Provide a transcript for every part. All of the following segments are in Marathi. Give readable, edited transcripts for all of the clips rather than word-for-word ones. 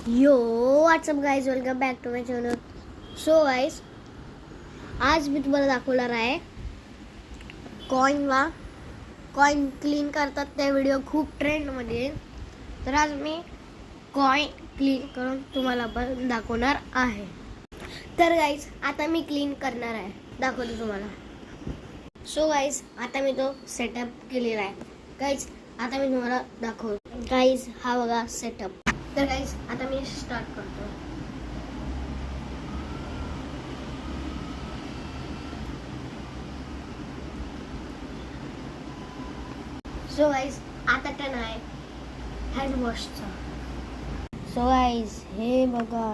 Yo what's up guys, welcome back to my channel. So guys, आज मी तुम्हाला दाखवणार आहे कॉइन क्लीन करतात त्या व्हिडिओ खूप ट्रेंडमध्ये. तर आज मी कॉइन क्लीन करून तुम्हाला पण दाखवणार आहे. तर गाईज, आता मी क्लीन करणार आहे, दाखवतो तुम्हाला. सो गाईज, आता मी तो सेटअप केलेला आहे. गाईज, आता मी तुम्हाला दाखवतो. गाईज, हा बघा सेटअप. तर गाईज, आता मी स्टार्ट करतो. सो गाईज, आता टर्न आहे हँड वॉशचा. सो गाईज, हे बघा.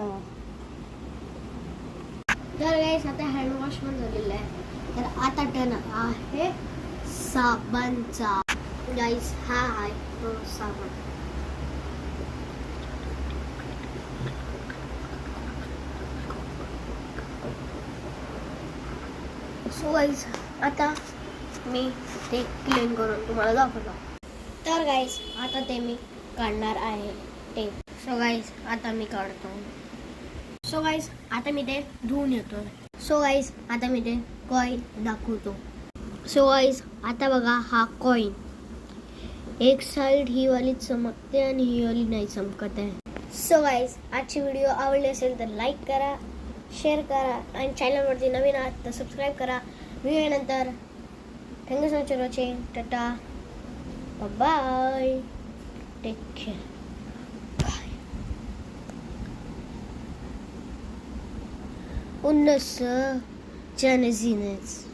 तर गाईज, आता हँड वॉश पण झालेला आहे. तर आता टर्न आहे साबणचा. गाईज, हा आहे तो साबण. सो गाईज, आता मी ते क्लीन करून तुम्हाला दाखवतो. तर गाईज, आता ते मी काढणार आहे ते. सो गाईज, आता मी काढतो. सो गाईज, आता मी ते धुवून येतो. सो गाईज, आता मी ते कॉइन दाखवतो. सो गाईज, आता बघा हा कॉइन. एक साइड ही वाली चमकते आणि ही वाली नाही चमकत आहे. सो गाईज, आजची व्हिडिओ आवडली असेल तर लाईक करा, शेअर करा आणि चॅनलवरती नवीन आहात तर सबस्क्राईब करा. व्हिडिओनंतर thank you so much for watching. Tata, bye, take care. उन्नस जनजीनच